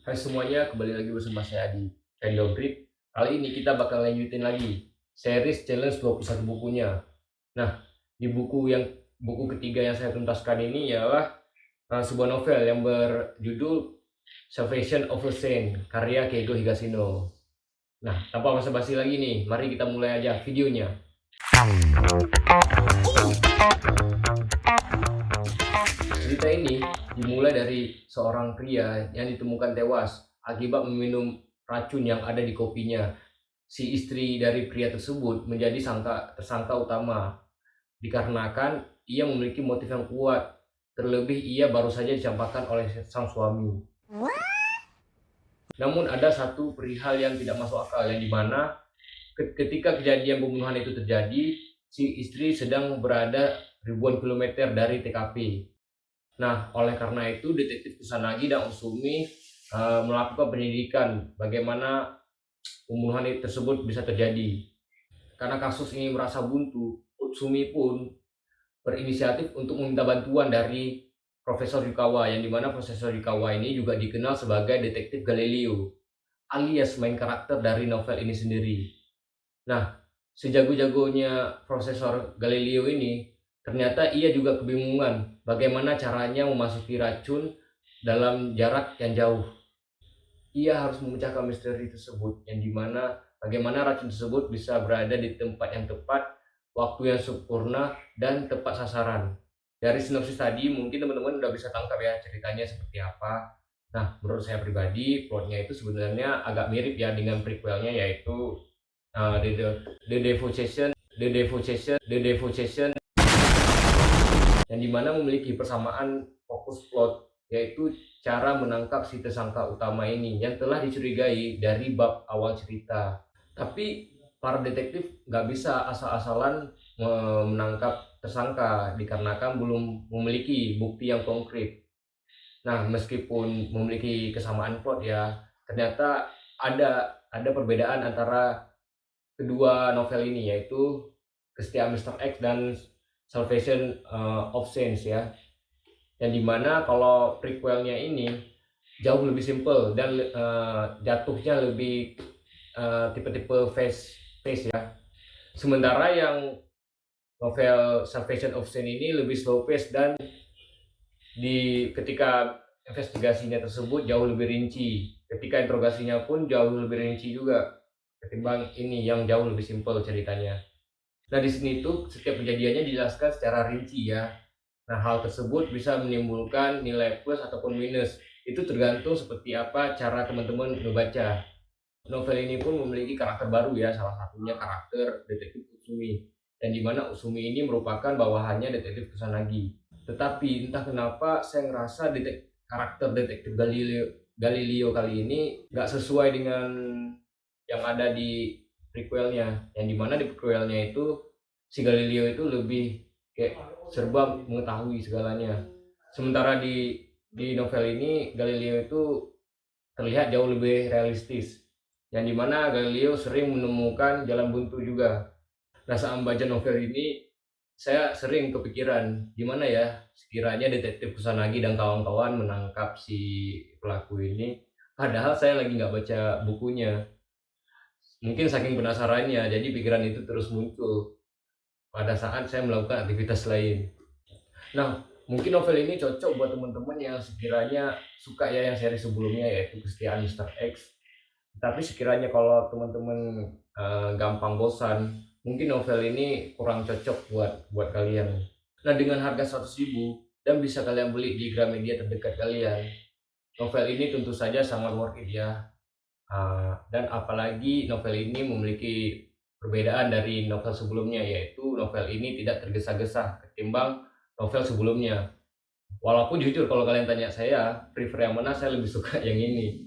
Hai semuanya, kembali lagi bersama saya di Random Grip. Kali ini kita bakal lanjutin lagi series challenge 21 bukunya. Nah, di buku ketiga yang saya tuntaskan ini ialah sebuah novel yang berjudul Salvation of a Saint karya Keigo Higashino. Nah, tanpa basa-basi lagi nih, mari kita mulai aja videonya. Cerita ini dimulai dari seorang pria yang ditemukan tewas akibat meminum racun yang ada di kopinya. Si istri dari pria tersebut menjadi tersangka utama dikarenakan ia memiliki motif yang kuat. Terlebih ia baru saja dicampakkan oleh sang suami. Namun ada satu perihal yang tidak masuk akal, yang dimana ketika kejadian pembunuhan itu terjadi, si istri sedang berada ribuan kilometer dari TKP. Nah, oleh karena itu detektif Kusanagi dan Usumi melakukan penyelidikan bagaimana pembunuhan tersebut bisa terjadi. Karena kasus ini merasa buntu, Utsumi pun berinisiatif untuk meminta bantuan dari Profesor Yukawa, yang dimana Profesor Yukawa ini juga dikenal sebagai detektif Galileo, alias main karakter dari novel ini sendiri. Nah, sejago-jagonya Profesor Galileo ini, ternyata ia juga kebingungan bagaimana caranya memasuki racun dalam jarak yang jauh. Ia harus memecahkan misteri tersebut, yang dimana bagaimana racun tersebut bisa berada di tempat yang tepat, waktu yang sempurna, dan tepat sasaran. Dari sinopsis tadi mungkin teman-teman udah bisa tangkap ya ceritanya seperti apa. Nah, menurut saya pribadi plotnya itu sebenarnya agak mirip ya dengan prequelnya, yaitu The Devocation, yang dimana memiliki persamaan fokus plot, yaitu cara menangkap si tersangka utama ini yang telah dicurigai dari bab awal cerita. Tapi para detektif nggak bisa asal-asalan menangkap tersangka dikarenakan belum memiliki bukti yang konkret. Nah, meskipun memiliki kesamaan plot ya, ternyata ada perbedaan antara kedua novel ini, yaitu Kesetiaan Mr. X dan Salvation of Saints ya. Yang dimana kalau prequelnya ini jauh lebih simple dan jatuhnya lebih tipe-tipe face ya. Sementara yang novel Salvation of Saints ini lebih slow pace dan ketika investigasinya tersebut jauh lebih rinci. Ketika interogasinya pun jauh lebih rinci juga ketimbang ini yang jauh lebih simpel ceritanya. Nah, di sini tuh setiap kejadiannya dijelaskan secara rinci ya. Nah, hal tersebut bisa menimbulkan nilai plus ataupun minus. Itu tergantung seperti apa cara teman-teman membaca. Novel ini pun memiliki karakter baru ya, salah satunya karakter detektif Usumi. Dan dimana Usumi ini merupakan bawahannya detektif Kusanagi. Tetapi entah kenapa saya ngerasa karakter detektif Galileo kali ini nggak sesuai dengan yang ada di prequelnya. Yang dimana di prequelnya itu si Galileo itu lebih kayak serba mengetahui segalanya. Sementara di novel ini Galileo itu terlihat jauh lebih realistis, yang dimana Galileo sering menemukan jalan buntu juga. Nah, saat membaca novel ini saya sering kepikiran gimana ya sekiranya detektif Kusanagi dan kawan-kawan menangkap si pelaku ini, padahal saya lagi nggak baca bukunya. Mungkin saking penasarannya, jadi pikiran itu terus muncul pada saat saya melakukan aktivitas lain. Nah, mungkin novel ini cocok buat teman-teman yang sekiranya suka ya yang seri sebelumnya, yaitu Kesetiaan Mr. X. Tapi sekiranya kalau teman-teman gampang bosan, mungkin novel ini kurang cocok buat kalian. Nah, dengan harga 100.000 dan bisa kalian beli di Gramedia terdekat kalian, novel ini tentu saja sangat worth it ya. Dan apalagi novel ini memiliki perbedaan dari novel sebelumnya, yaitu novel ini tidak tergesa-gesa ketimbang novel sebelumnya. Walaupun jujur kalau kalian tanya saya prefer yang mana, saya lebih suka yang ini.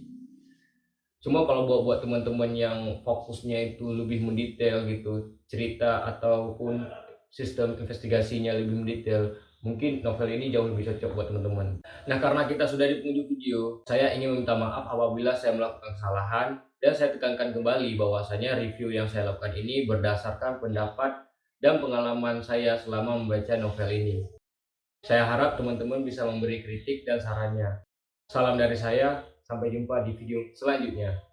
Cuma kalau buat teman-teman yang fokusnya itu lebih mendetail gitu, cerita ataupun sistem investigasinya lebih mendetail, mungkin novel ini jauh lebih cocok buat teman-teman. Nah, karena kita sudah di penghujung video, saya ingin meminta maaf apabila saya melakukan kesalahan, dan saya tekankan kembali bahwasanya review yang saya lakukan ini berdasarkan pendapat dan pengalaman saya selama membaca novel ini. Saya harap teman-teman bisa memberi kritik dan sarannya. Salam dari saya, Sampai jumpa di video selanjutnya.